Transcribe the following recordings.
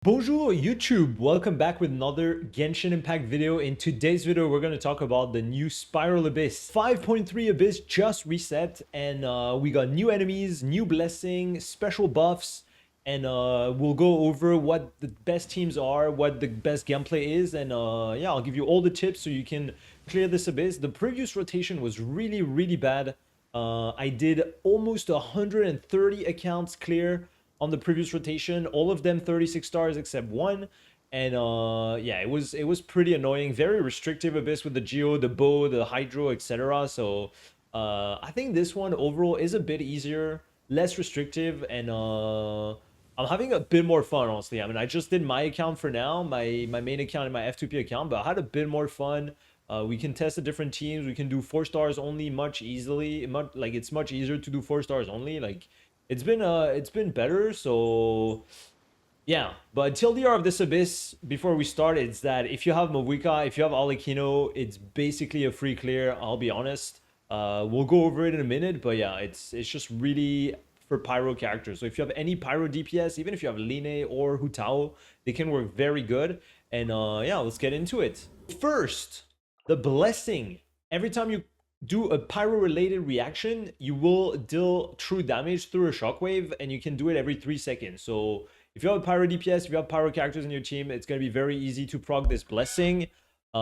Bonjour YouTube, welcome back with another Genshin Impact video. In today's video, we're going to talk about the new Spiral Abyss. 5.3 Abyss just reset and we got new enemies, new blessing, special buffs, and we'll go over what the best teams are, what the best gameplay is, and yeah, I'll give you all the tips so you can clear this Abyss. The previous rotation was really bad. I did almost 130 accounts clear on the previous rotation, all of them 36 stars except one, and yeah, it was pretty annoying. Very restrictive Abyss with the Geo, the Bow, the Hydro, etc. So I think this one overall is a bit easier, less restrictive, and I'm having a bit more fun, honestly. I mean, I just did my account for now, my main account and my F2P account, but I had a bit more fun. We can test the different teams. We can do 4 stars only much easily. It's much easier to do 4 stars only. Like it's been better. So yeah, but TLDR of this Abyss before we start, it's that if you have Mavuika, if you have Alekino, it's basically a free clear. I'll be honest. We'll go over it in a minute, but yeah, it's just really for Pyro characters. So if you have any Pyro DPS, even if you have Line or Hutao, they can work very good. And yeah, let's get into it. First, the blessing. Every time you do a pyro related reaction, you will deal true damage through a shockwave, and you can do it every 3 seconds. So if you have a pyro DPS, if you have pyro characters in your team, it's going to be very easy to proc this blessing. Yeah,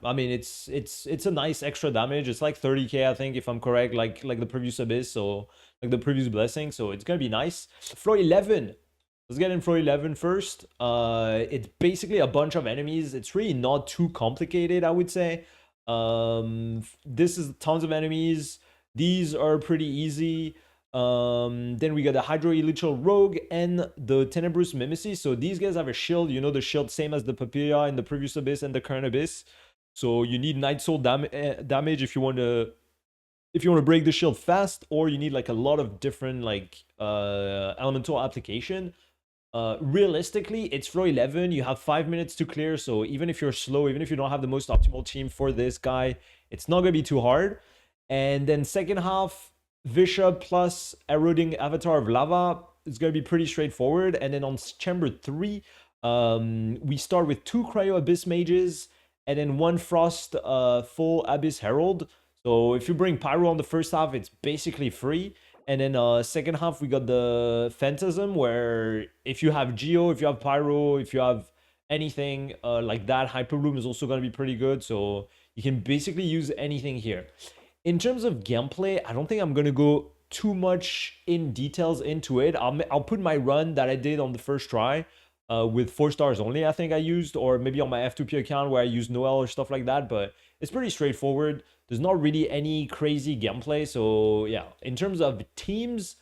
I mean, it's a nice extra damage. It's like 30k, I think, if I'm correct, like the previous Abyss, so like the previous blessing. So it's going to be nice. Floor 11. Let's get in for 11 first. It's basically a bunch of enemies. It's really not too complicated, I would say. This is tons of enemies. These are pretty easy. Then we got the Hydro Elytral Rogue and the Tenebrous Mimesis. So these guys have a shield. You know, the shield same as the Papilla in the previous Abyss and the current Abyss. So you need Night Soul damage if you want to break the shield fast, or you need like a lot of different like elemental application. Realistically, it's floor 11. You have 5 minutes to clear, so even if you're slow, even if you don't have the most optimal team for this guy, it's not gonna be too hard. And then second half, Visha plus Eroding Avatar of Lava is gonna be pretty straightforward. And then on chamber 3, we start with 2 Cryo Abyss Mages and then 1 Frost full Abyss Herald. So if you bring Pyro on the first half, it's basically free. And then second half, we got the Phantasm, where if you have Geo, if you have Pyro, if you have anything like that, Hyper Bloom is also going to be pretty good. So you can basically use anything here. In terms of gameplay, I don't think I'm going to go too much in details into it. I'll put my run that I did on the first try with 4 stars only, I think I used, or maybe on my F2P account where I use Noel or stuff like that. But it's pretty straightforward. There's not really any crazy gameplay. So yeah, in terms of teams,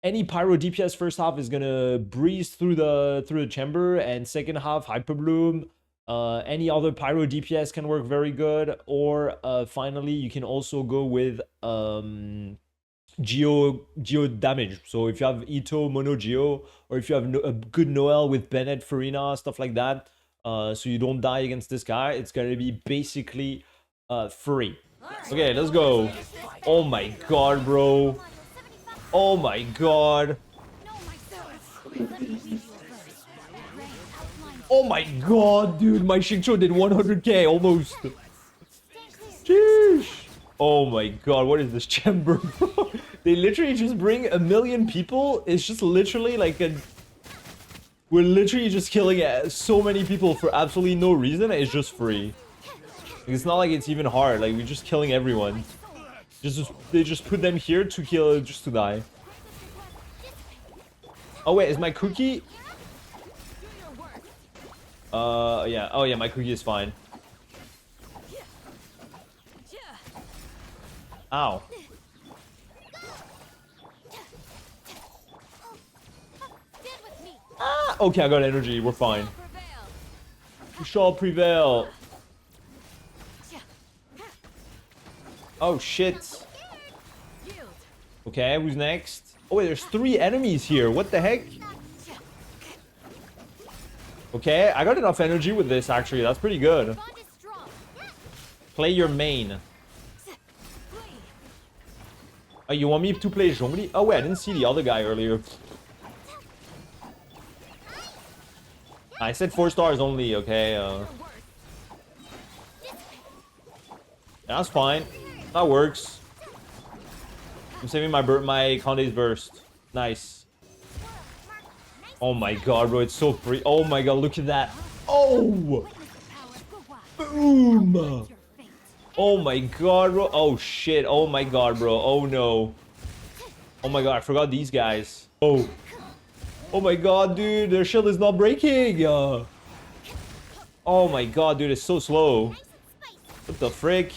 any Pyro DPS first half is gonna breeze through the chamber, and second half Hyper Bloom. Any other Pyro DPS can work very good, or finally you can also go with Geo damage. So if you have Ito Mono Geo, or if you have a good Noel with Bennett, Farina, stuff like that, so you don't die against this guy, it's gonna be basically free. Okay, let's go. Oh my god, bro. Oh my god. Oh my god, dude. My Shincho did 100k almost. Jeez. Oh my god, what is this chamber, bro? They literally just bring 1 million people. It's just literally like we're literally just killing so many people for absolutely no reason. It's just free. It's not like it's even hard. Like, we're just killing everyone. They just put them here to kill, just to die. Oh wait, is my cookie? Yeah. Oh yeah, my cookie is fine. Ow. Ah, okay, I got energy. We're fine. We shall prevail. Oh shit. Okay, who's next? Oh wait, there's 3 enemies here. What the heck? Okay, I got enough energy with this actually. That's pretty good. Play your main. Oh, you want me to play Zhongli? Oh wait, I didn't see the other guy earlier. I said 4 stars only, okay? That's fine. That works. I'm saving my Conde's burst. Nice. Oh my god, bro, it's so free. Oh my god, look at that. Oh! Boom! Oh my god, bro. Oh shit. Oh my god, bro. Oh no. Oh my god, I forgot these guys. Oh. Oh my god, dude. Their shield is not breaking. Oh my god, dude. It's so slow. What the frick?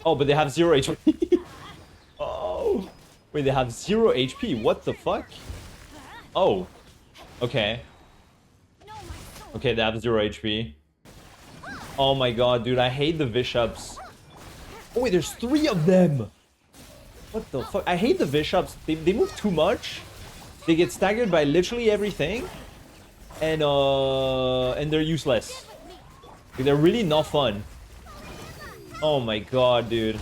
Oh, but they have 0 HP. Oh. Wait, they have 0 HP. What the fuck? Oh. Okay. Okay, they have 0 HP. Oh my god, dude. I hate the Bishops. Oh, wait, there's 3 of them. What the fuck? I hate the Bishops. They move too much. They get staggered by literally everything. And they're useless. They're really not fun. Oh my god, dude.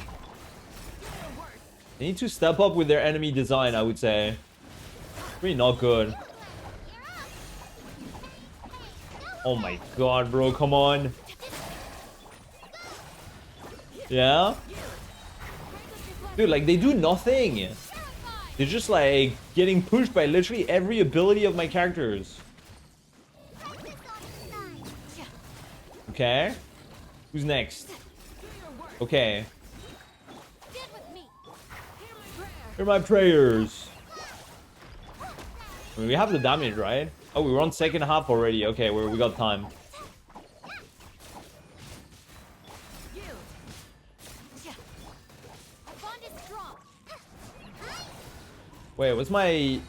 They need to step up with their enemy design, I would say. Really not good. Oh my god, bro. Come on. Yeah? Dude, like, they do nothing. They're just, like, getting pushed by literally every ability of my characters. Okay. Who's next? Okay. Hear my prayers. I mean, we have the damage, right? Oh, we were on second half already. Okay, we got time. Wait, what's my... I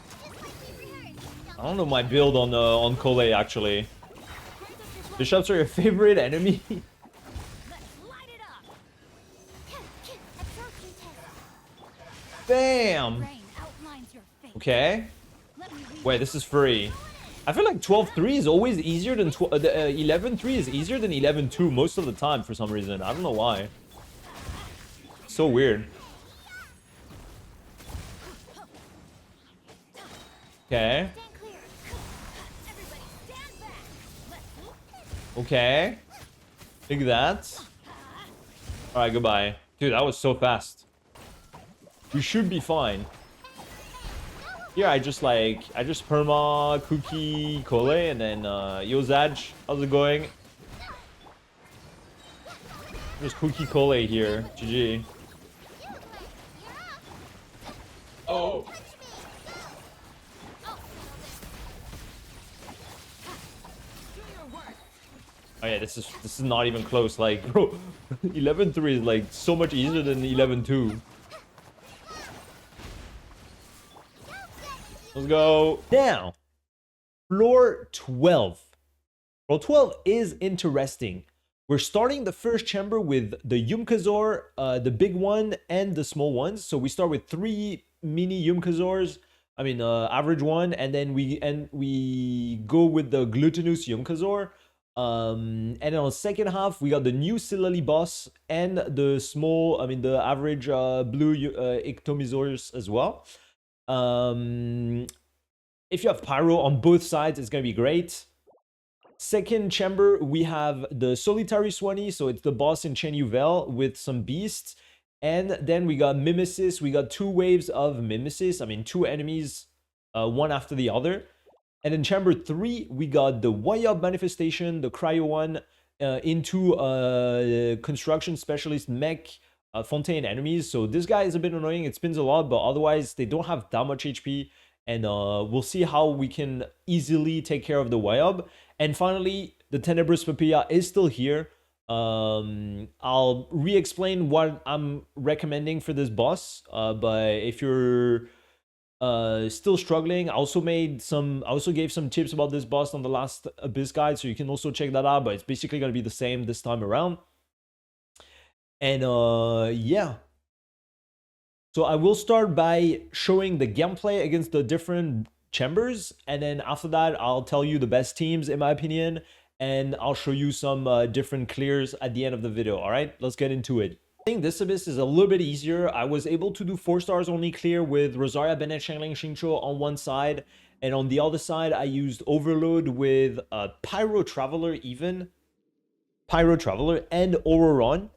don't know my build on Cole, actually. Bishops are your favorite enemy? Bam! Okay. Wait, this is free. I feel like 12-3 is always easier than... 11-3 is easier than 11-2 most of the time for some reason. I don't know why. So weird. Okay. Okay. Look at that. Alright, goodbye. Dude, that was so fast. We should be fine. Here, I just perma, Cookie, Cole, and then, yo, Zaj, how's it going? There's Cookie Cole here. GG. Oh. Oh yeah, this is not even close. Like, bro, 11-3 is like so much easier than 11-2. Let's go. Now, floor 12. Floor 12 is interesting. We're starting the first chamber with the Yumkazor, the big one, and the small ones. So we start with 3 mini Yumkazors. I mean, average one, and then we go with the glutinous Yumkazor. And then on the second half, we got the new Silali boss and the small, I mean, the average blue Ictomizors as well. If you have Pyro on both sides, it's gonna be great. Second chamber, we have the Solitary Swanee, so it's the boss in Chen Yuvel with some beasts. And then we got Mimesis. We got 2 waves of Mimesis. I mean, 2 enemies, one after the other. And in chamber 3, we got the Wayab manifestation, the Cryo one, into construction specialist mech Fontaine enemies. So this guy is a bit annoying. It spins a lot, but otherwise they don't have that much HP. And we'll see how we can easily take care of the Wayab. And finally, the Tenebrous Papilla is still here. I'll re-explain what I'm recommending for this boss. But if you're still struggling, I also gave some tips about this boss on the last Abyss guide, so you can also check that out. But it's basically gonna be the same this time around. And yeah. So I will start by showing the gameplay against the different chambers, and then after that I'll tell you the best teams in my opinion, and I'll show you some different clears at the end of the video. All right, let's get into it. I think this Abyss is a little bit easier. I was able to do 4 stars only clear with Rosaria, Bennett, Shangling, Xingqiu on one side, And on the other side, I used Overload with Pyro Traveler even. Pyro Traveler and Auroron.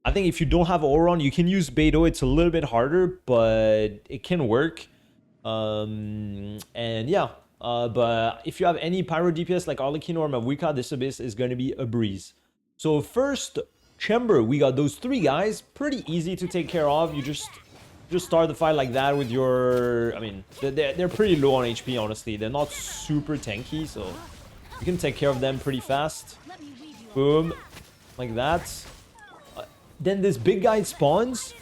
I think if you don't have Auroron, you can use Beidou. It's a little bit harder, but it can work. And yeah. But if you have any Pyro DPS like Arlecchino or Mavuika, this Abyss is going to be a breeze. So first chamber, we got those 3 guys. Pretty easy to take care of. You just start the fight like that with your... I mean, they're pretty low on HP, honestly. They're not super tanky, so you can take care of them pretty fast. Boom. Like that. Then this big guy spawns.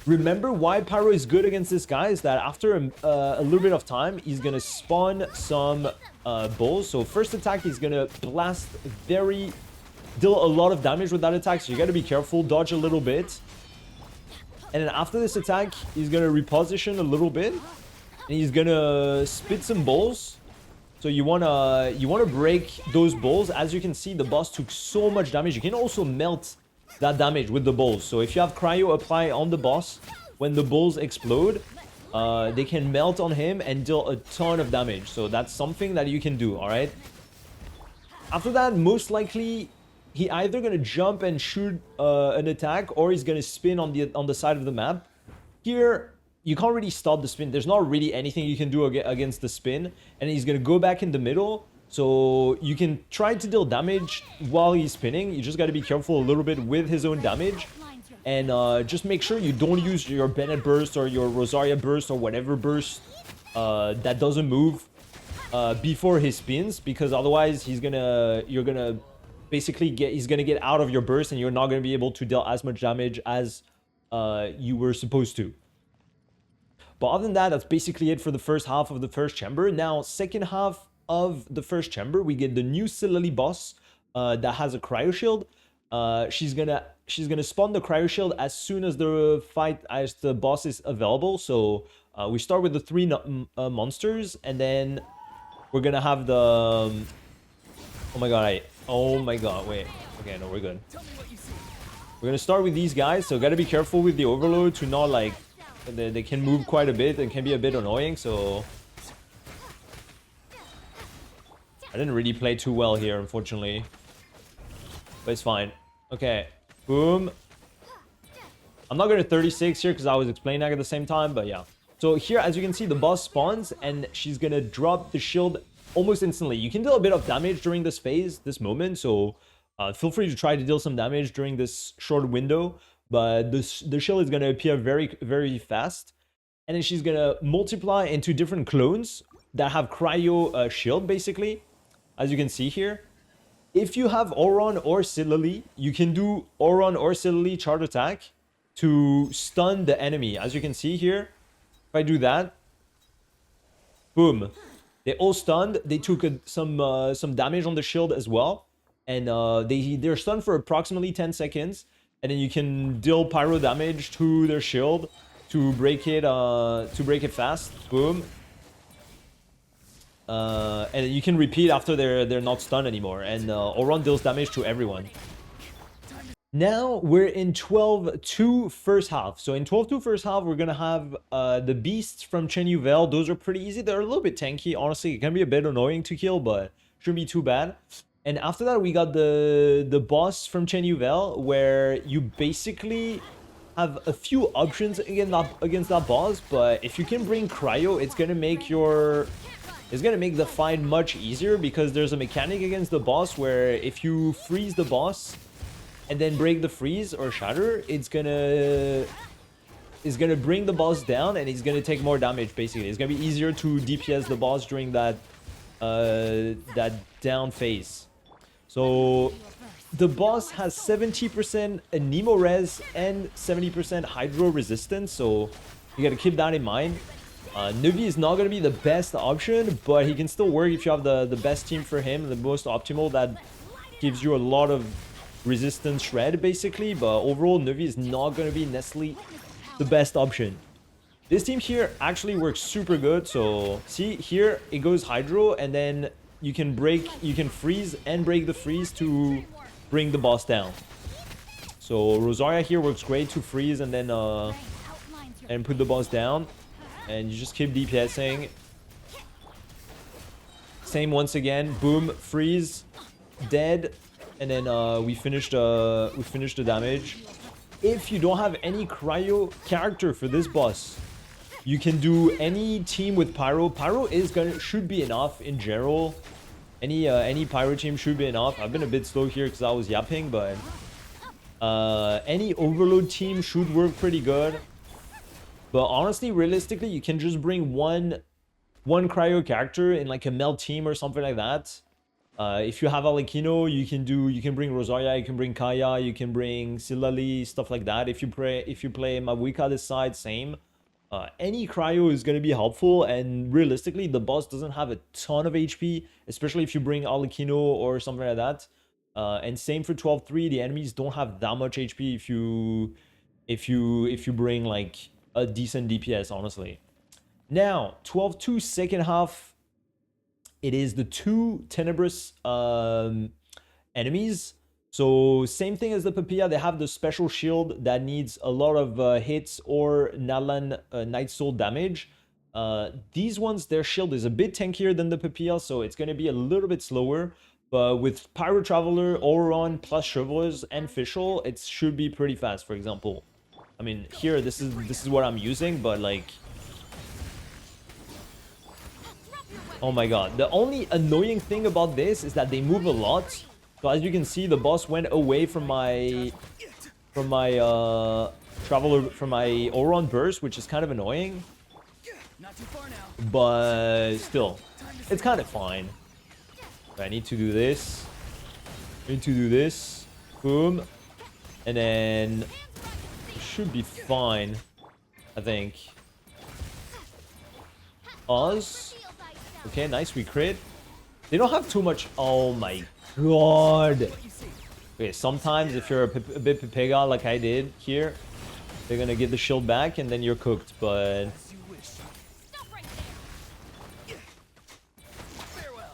Remember why Pyro is good against this guy is that after a little bit of time, he's going to spawn some bulls. So first attack, he's going to blast deal a lot of damage with that attack. So you got to be careful, dodge a little bit. And then after this attack, he's going to reposition a little bit. And he's going to spit some bulls. So you wanna break those bulls. As you can see, the boss took so much damage. You can also melt that damage with the bulls. So if you have cryo apply on the boss, when the bulls explode, they can melt on him and deal a ton of damage. So that's something that you can do, alright? After that, most likely, he either gonna jump and shoot an attack, or he's gonna spin on the side of the map. Here, you can't really stop the spin. There's not really anything you can do against the spin. And he's going to go back in the middle. So you can try to deal damage while he's spinning. You just got to be careful a little bit with his own damage. And just make sure you don't use your Bennett burst or your Rosaria burst or whatever burst that doesn't move before his spins. Because otherwise he's going to basically get out of your burst and you're not going to be able to deal as much damage as you were supposed to. But other than that, that's basically it for the first half of the first chamber. Now, second half of the first chamber, we get the new Silali boss that has a cryo shield. She's gonna spawn the cryo shield as soon as the boss is available. So we start with the 3 monsters, and then we're gonna have the oh my god, wait. Okay, no, we're good. We're gonna start with these guys, so gotta be careful with the overload to not like... They can move quite a bit and can be a bit annoying, so... I didn't really play too well here, unfortunately. But it's fine. Okay. Boom. I'm not going to 36 here because I was explaining that at the same time, but yeah. So here, as you can see, the boss spawns and she's going to drop the shield almost instantly. You can deal a bit of damage during this phase, this moment, so feel free to try to deal some damage during this short window. But the shield is going to appear very, very fast. And then she's going to multiply into different clones that have cryo shield, basically. As you can see here. If you have Auron or Silali, you can do Auron or Silali charge attack to stun the enemy. As you can see here, if I do that, boom. They all stunned. They took some damage on the shield as well. And they're stunned for approximately 10 seconds. And then you can deal pyro damage to their shield to break it fast. Boom. And you can repeat after they're not stunned anymore. And Auron deals damage to everyone. Now we're in 12-2 first half. So in 12-2 first half, we're gonna have the beasts from Chen Yuvel. Those are pretty easy. They're a little bit tanky. Honestly, it can be a bit annoying to kill, but shouldn't be too bad. And after that, we got the boss from Chen Yuvel, where you basically have a few options against that boss. But if you can bring cryo, it's gonna make the fight much easier, because there's a mechanic against the boss where if you freeze the boss and then break the freeze or shatter, it's gonna bring the boss down and he's gonna take more damage. Basically, it's gonna be easier to DPS the boss during that down phase. So the boss has 70% Nemo res and 70% hydro resistance, so you gotta keep that in mind. Nuvi is not going to be the best option, but he can still work if you have the best team for him, the most optimal, that gives you a lot of resistance shred, basically. But overall, Nuvi is not going to be necessarily the best option. This team here actually works super good. So see here, it goes hydro, and then you can freeze and break the freeze to bring the boss down. So Rosaria here works great to freeze and then and put the boss down. And you just keep DPSing. Same once again. Boom, freeze, dead, and then we finished the damage. If you don't have any cryo character for this boss, you can do any team with pyro. Pyro should be enough in general. Any pyro team should be enough. I've been a bit slow here because I was yapping, but any overload team should work pretty good. But honestly, realistically, you can just bring one cryo character in like a melt team or something like that. If you have Alekino, you can bring Rosaria, you can bring Kaya, you can bring Silali, stuff like that. If you play Mavuika this side, same. Any cryo is going to be helpful, and realistically, the boss doesn't have a ton of HP, especially if you bring Alekino or something like that. And same for 12-3, the enemies don't have that much HP if you bring like a decent DPS, honestly. Now, 12-2 second half, it is the two Tenebrous enemies. So same thing as the Papilla, they have the special shield that needs a lot of hits or Nalan Night Soul damage. These ones, their shield is a bit tankier than the Papilla, so it's going to be a little bit slower. But with Pyro Traveler, Auron, plus Chevalers and Fischl, it should be pretty fast, for example. I mean, here, this is what I'm using, but like... Oh my god. The only annoying thing about this is that they move a lot. So as you can see, the boss went away from my Auron burst, which is kind of annoying. But still, it's kind of fine. I need to do this. Boom. And then should be fine, I think. Oz. Okay, nice, we crit. They don't have too much. Oh my god. Okay, sometimes if you're a bit Pepega like I did here, they're gonna get the shield back and then you're cooked, but...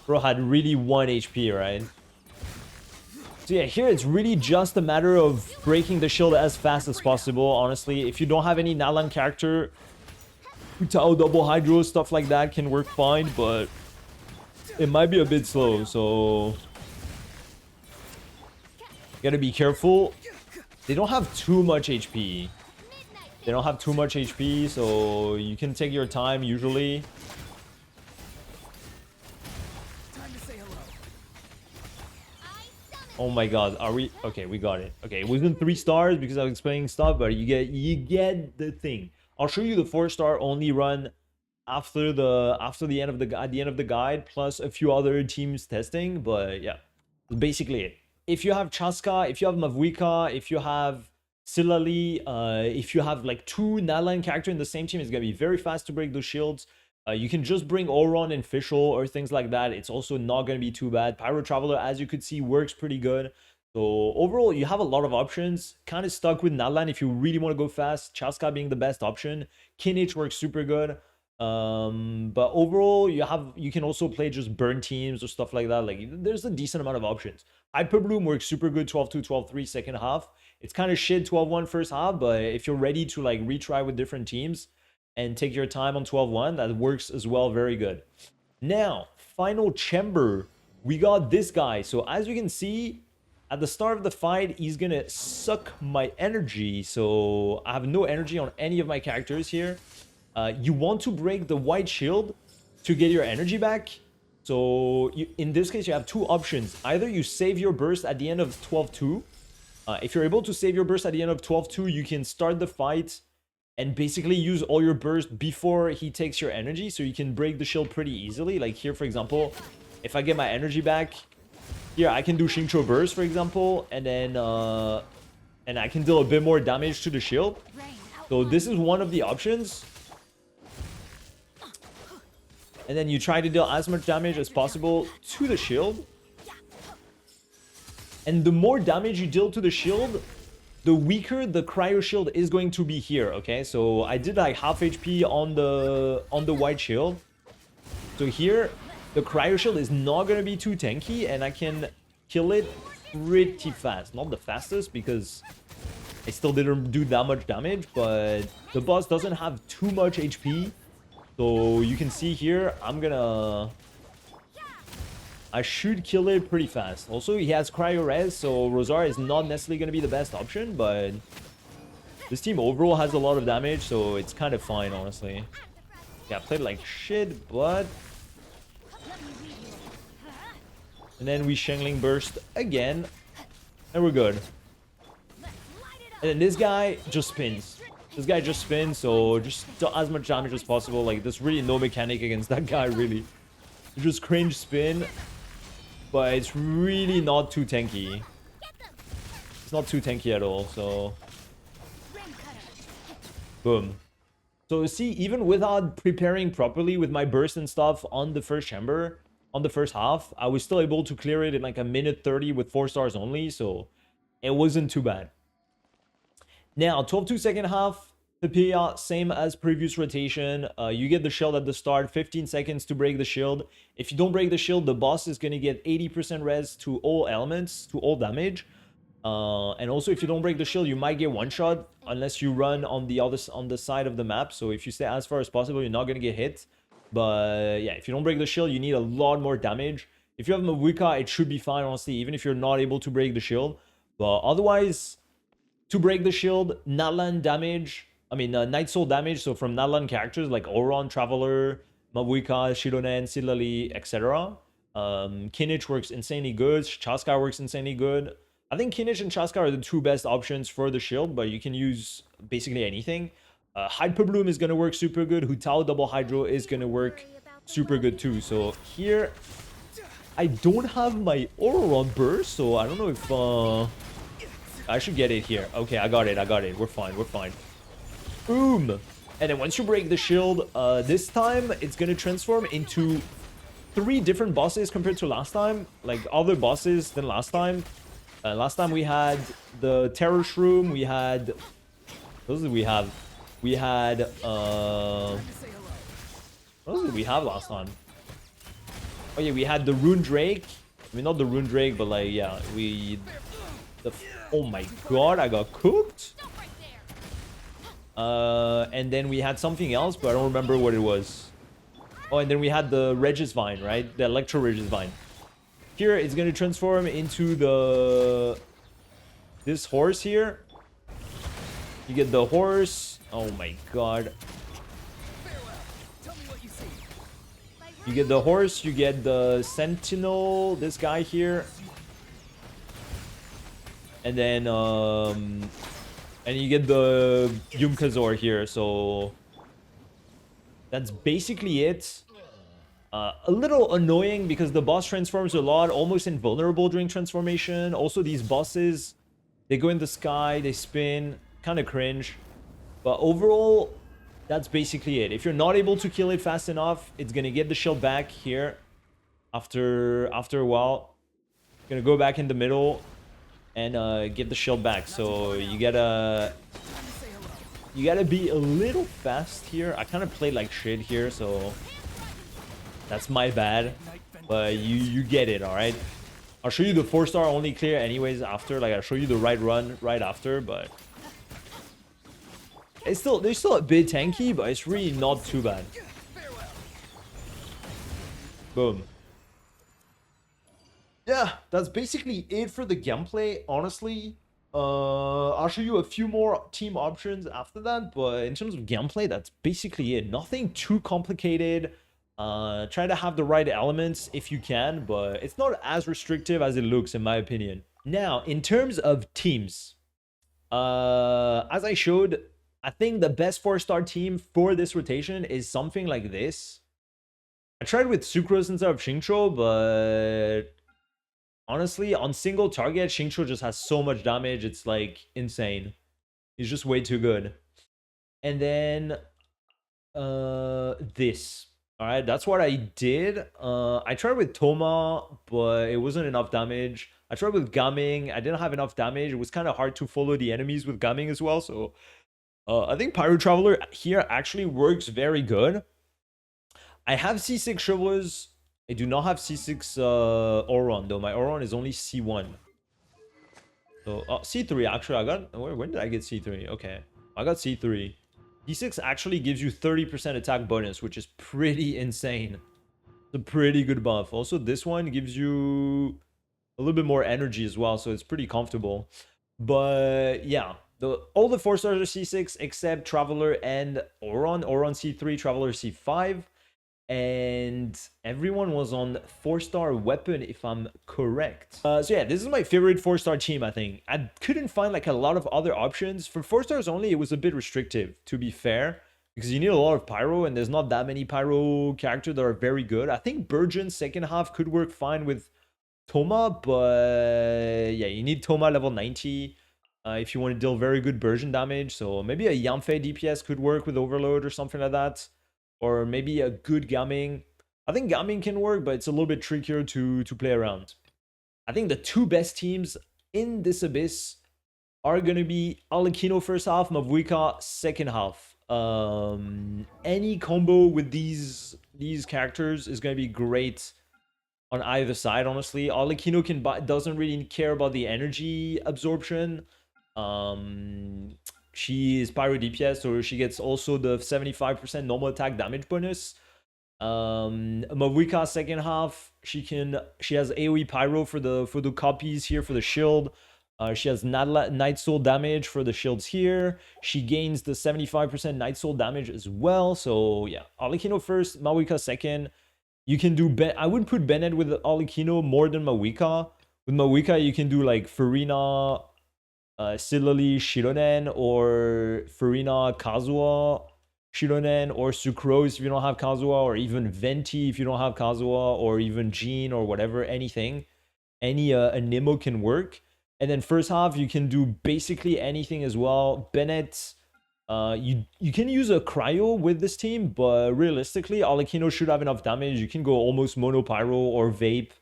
Bro had really 1 HP, right? So yeah, here it's really just a matter of breaking the shield as fast as possible, honestly. If you don't have any Nalan character, Utao double hydro, stuff like that can work fine, but it might be a bit slow, so you gotta be careful. They don't have too much HP. So you can take your time usually. Oh my god, are we okay? We got it. Okay, it wasn't 3 stars because I was explaining stuff, but you get the thing. I'll show you the 4-star only run after the end of the guide, plus a few other teams testing. But yeah, basically it. If you have Chaska, if you have Mavuika, if you have Silali, if you have like 2 Nalan character in the same team, it's gonna be very fast to break those shields. You can just bring Auron and Fischl or things like that. It's also not gonna be too bad. Pyro Traveler, as you could see, works pretty good. So overall, you have a lot of options. Kind of stuck with Nalan if you really want to go fast. Chaska being the best option. Kinich works super good. But overall, you can also play just burn teams or stuff like that. Like there's a decent amount of options. Hyper Bloom works super good 12-2, 12-3 second half. It's kind of shit 12-1 first half, but if you're ready to like retry with different teams and take your time on 12-1, that works as well very good. Now, final chamber, we got this guy. So as you can see, at the start of the fight, he's gonna suck my energy. So I have no energy on any of my characters here. You want to break the white shield to get your energy back. So in this case, you have 2 options. Either you save your burst at the end of 12-2. If you're able to save your burst at the end of 12-2, you can start the fight and basically use all your burst before he takes your energy. So you can break the shield pretty easily. Like here, for example, if I get my energy back, here I can do Xingqiu burst, for example, and then and I can deal a bit more damage to the shield. So this is one of the options. And then you try to deal as much damage as possible to the shield. And the more damage you deal to the shield, the weaker the cryo shield is going to be here, okay? So I did like half HP on the white shield. So here, the cryo shield is not going to be too tanky, and I can kill it pretty fast. Not the fastest, because I still didn't do that much damage, but the boss doesn't have too much HP. So you can see here, I'm gonna I should kill it pretty fast. Also, he has Cryo Res, so Rosar is not necessarily going to be the best option, but this team overall has a lot of damage, so it's kind of fine, honestly. Yeah, played like shit, but... And then we Shengling Burst again, and we're good. And then this guy just spins. This guy just spins, so just do as much damage as possible. Like, there's really no mechanic against that guy, really. You just cringe spin, but it's really not too tanky. It's not too tanky at all, so... Boom. So see, even without preparing properly with my burst and stuff on the first chamber, on the first half, I was still able to clear it in like a minute 30 with 4 stars only, so it wasn't too bad. Now, 12-2 second half, Pipia, same as previous rotation. You get the shield at the start, 15 seconds to break the shield. If you don't break the shield, the boss is going to get 80% res to all elements, to all damage. And also, if you don't break the shield, you might get one shot unless you run on the side of the map. So if you stay as far as possible, you're not going to get hit. But yeah, if you don't break the shield, you need a lot more damage. If you have Mavuika, it should be fine, honestly, even if you're not able to break the shield. But otherwise, to break the shield, Natlan damage, Night Soul damage, so from Natlan characters like Oron, Traveler, Mavuika, Shironen, Silali, etc. Kinich works insanely good, Chaska works insanely good. I think Kinich and Chaska are the two best options for the shield, but you can use basically anything. Hyper Bloom is going to work super good. Hutao Double Hydro is going to work super good too. So here, I don't have my Oron burst, so I don't know if... I should get it here. Okay, I got it. We're fine. Boom! And then once you break the shield, this time it's going to transform into 3 different bosses compared to last time. Like, other bosses than last time. Last time we had the Terror Shroom. We had... Those did we have? We had... What else did we have last time? Oh yeah, we had the Rune Drake. Not the Rune Drake, but like, yeah, oh my god, I got cooked. And then we had something else, but I don't remember what it was. Oh, and then we had the Regis Vine, right? The Electro Regis Vine. Here, it's going to transform into this horse here. You get the horse. Oh my god. You get the horse, you get the Sentinel, this guy here. And then, and you get the Yumkazor here, so... That's basically it. A little annoying because the boss transforms a lot, almost invulnerable during transformation. Also, these bosses, they go in the sky, they spin, kind of cringe. But overall, that's basically it. If you're not able to kill it fast enough, it's going to get the shield back here after a while. It's going to go back in the middle and get the shield back. So you gotta be a little fast here. I kind of played like shit here, so that's my bad. But you get it, all right? I'll show you the 4-star only clear anyways after. Like, I'll show you the right run right after, but they're still a bit tanky, but it's really not too bad. Boom. Yeah, that's basically it for the gameplay, honestly. I'll show you a few more team options after that, but in terms of gameplay, that's basically it. Nothing too complicated. Try to have the right elements if you can, but it's not as restrictive as it looks, in my opinion. Now, in terms of teams, as I showed, I think the best 4-star team for this rotation is something like this. I tried with Sucrose instead of Xingqiu, but honestly, on single target, Xingqiu just has so much damage. It's like insane. He's just way too good. And then this. All right, that's what I did. I tried with Toma, but it wasn't enough damage. I tried with Gaming. I didn't have enough damage. It was kind of hard to follow the enemies with Gaming as well. So I think Pyro Traveler here actually works very good. I have C6 Shrivelers. I do not have C6 Oron, though. My Oron is only C1. So, C3, actually, I got... When did I get C3? Okay. I got C3. D6 actually gives you 30% attack bonus, which is pretty insane. It's a pretty good buff. Also, this one gives you a little bit more energy as well, so it's pretty comfortable. But yeah, all the 4 stars are C6 except Traveler and Oron. Oron C3, Traveler C5. And everyone was on 4-star weapon, if I'm correct. So yeah, this is my favorite 4-star team, I think. I couldn't find like a lot of other options. For 4 stars only, it was a bit restrictive, to be fair, because you need a lot of Pyro, and there's not that many Pyro characters that are very good. I think Burgeon second half could work fine with Toma, but yeah, you need Toma level 90 if you want to deal very good Burgeon damage. So maybe a Yamfei DPS could work with Overload or something like that. Or maybe a good Gaming. I think Gaming can work, but it's a little bit trickier to play around. I think the 2 best teams in this Abyss are going to be Alekino first half, Mavuika second half. Any combo with these characters is going to be great on either side, honestly. Alekino doesn't really care about the energy absorption. She is Pyro DPS, so she gets also the 75% normal attack damage bonus. Mavuika second half, she has AoE Pyro for the copies here for the shield. She has Night Soul damage for the shields here. She gains the 75% Night Soul damage as well. So yeah, Alekino first, Mavuika second. You can do I would put Bennett with Alekino more than Mavuika. With Mavuika, you can do like Farina, Silali Shironen, or Farina Kazuha Shironen, or Sucrose if you don't have Kazuha, or even Venti if you don't have Kazuha, or even Jean or whatever, anything. Any Anemo can work. And then first half, you can do basically anything as well. Bennett, you can use a Cryo with this team, but realistically, Alekino should have enough damage. You can go almost Mono Pyro or Vape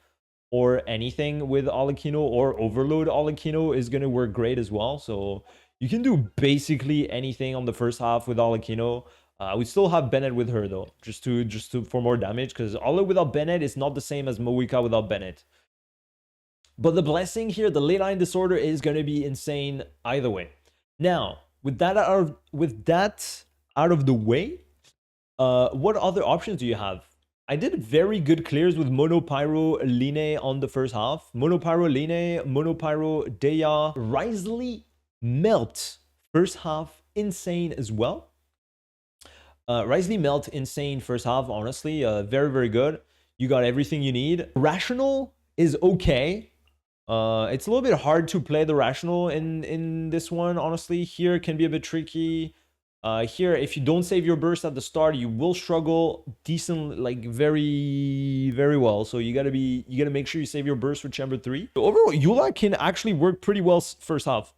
or anything with Alekino, or Overload Alekino is going to work great as well. So you can do basically anything on the first half with Alekino. We still have Bennett with her though, just to for more damage, because Ala without Bennett is not the same as Mavuika without Bennett. But the blessing here, the ley line disorder, is going to be insane either way. Now, with that out of the way, what other options do you have? I did very good clears with Monopyro Line on the first half. Monopyro Line, Monopyro Deya, Risley Melt. First half, insane as well. Risley Melt, insane first half, honestly. Very, very good. You got everything you need. Rational is okay. It's a little bit hard to play the Rational in this one, honestly. Here can be a bit tricky. Here, if you don't save your burst at the start, you will struggle decent, like very, very well. So you gotta make sure you save your burst for Chamber 3. So overall, Eula can actually work pretty well first half.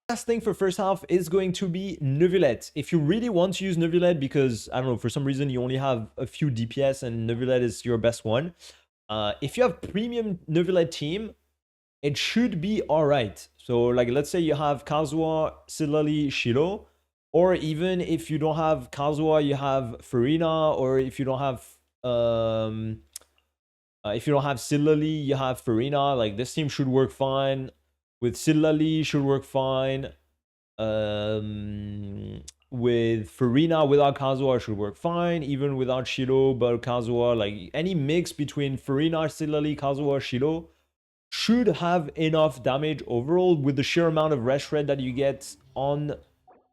Last thing for first half is going to be Neuvillette. If you really want to use Neuvillette because, I don't know, for some reason you only have a few DPS and Neuvillette is your best one. If you have premium Neuvillette team, it should be alright. So like, let's say you have Kazuha, Silali, Shiro, or even if you don't have Kazuha, you have Farina, or if you don't have Silali, you have Farina. Like, this team should work fine. With Silali, should work fine. With Farina without Kazuha should work fine, even without Shiro but Kazuha. Like, any mix between Farina, Silali, Kazuha, Shiro should have enough damage overall with the sheer amount of Red Shred that you get on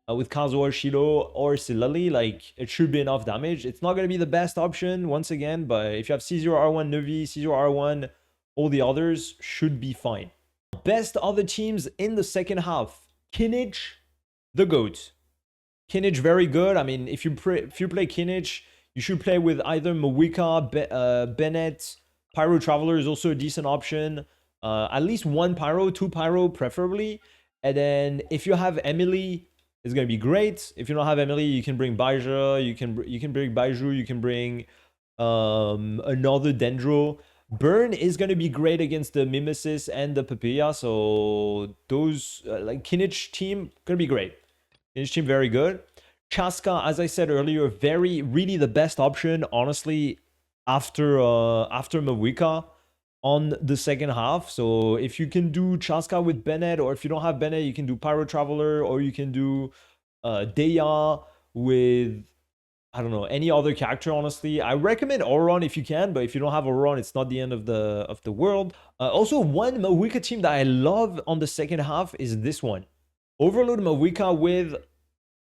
with Kazuha, Shiro, or Silali. Like, it should be enough damage. It's not going to be the best option once again, but if you have C0R1 Nuvi, C0R1, all the others should be fine. Best other teams in the second half. Kinich, the GOAT. Kinich, very good. I mean, if you play Kinich, you should play with either Mavuika, Bennett. Pyro Traveler is also a decent option. At least 1 Pyro, 2 Pyro preferably. And then if you have Emily, it's going to be great. If you don't have Emily, you can bring Baija, you can bring Baiju, you can bring another Dendro. Burn is going to be great against the Mimesis and the Papilla. So those, like, Kinich team, going to be great. Kinich team, very good. Chaska, as I said earlier, really the best option, honestly, after Mavuika on the second half. So if you can do Chaska with Bennett, or if you don't have Bennett, you can do Pyro Traveler, or you can do Deya with I don't know, any other character, honestly. I recommend Auron if you can, but if you don't have Auron, it's not the end of the world. Also, one Mavuika team that I love on the second half is this one. Overload Mavuika with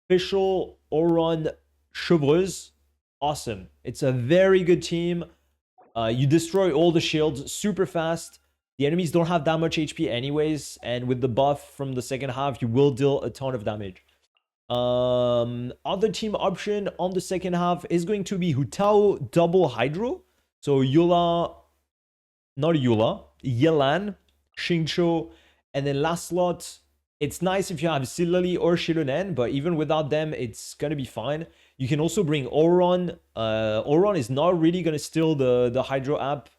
official Auron Chevreuse. Awesome. It's a very good team. You destroy all the shields super fast. The enemies don't have that much HP anyways, and with the buff from the second half, you will deal a ton of damage. Other team option on the second half is going to be Hutao double Hydro. So Yula, not Yula, Yelan, Xingqiu, and then last slot. It's nice if you have Silali or Shironen, but even without them, it's gonna be fine. You can also bring Auron. Auron is not really gonna steal the Hydro app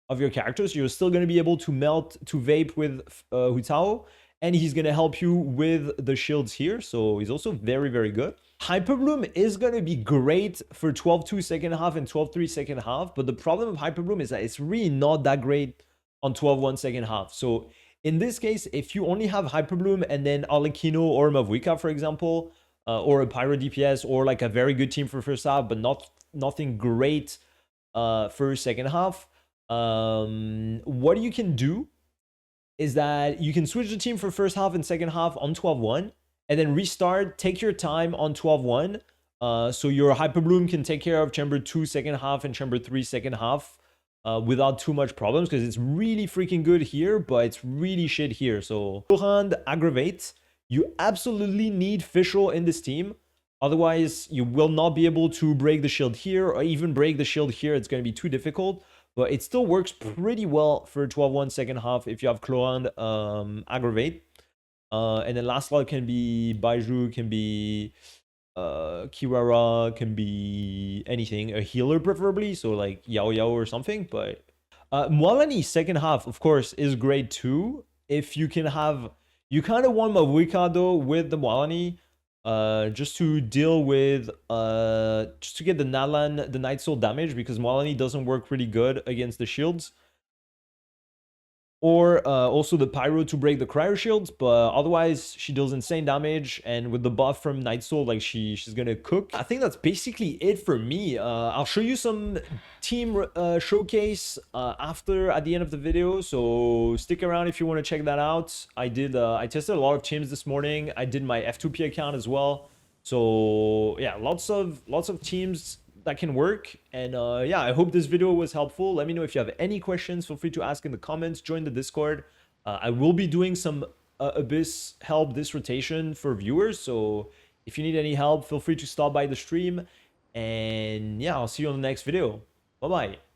of your characters. You're still gonna be able to melt, to vape with Hutao, and he's gonna help you with the shields here. So he's also very, very good. Hyperbloom is gonna be great for 12-2 second half and 12-3 second half, but the problem with Hyperbloom is that it's really not that great on 12-1 second half. So in this case, if you only have Hyperbloom and then Arlecchino or Mavuika, for example, or a Pyro DPS, or like a very good team for first half, but nothing great for second half, what you can do is that you can switch the team for first half and second half on 12-1, and then restart, take your time on 12-1, so your Hyperbloom can take care of Chamber 2 second half and Chamber 3 second half without too much problems, because it's really freaking good here, but it's really shit here. So Torrand aggravate. You absolutely need Fischl in this team. Otherwise, you will not be able to break the shield here, or even break the shield here. It's going to be too difficult. But it still works pretty well for 12-1 second half if you have Chlorand aggravate. And then last slot can be Baiju, can be Kirara, can be anything, a healer preferably, so like Yao Yao or something. But Mualani second half, of course, is great too. If you can have, you kind of want Mavuika though with the Mualani, just to deal with, just to get the Nalan, the Night Soul damage, because Mualani doesn't work really good against the shields. Or also the Pyro to break the cryo shields, but otherwise she deals insane damage, and with the buff from Night Soul, like she's gonna cook. I think that's basically it for me. I'll show you some team showcase after, at the end of the video, so stick around if you want to check that out. I tested a lot of teams this morning. I did my F2P account as well, so yeah, lots of teams that can work. And yeah, I hope this video was helpful. Let me know if you have any questions. Feel free to ask in the comments. Join the Discord. I will be doing some Abyss help this rotation for viewers, so if you need any help, feel free to stop by the stream. And yeah, I'll see you on the next video. Bye bye.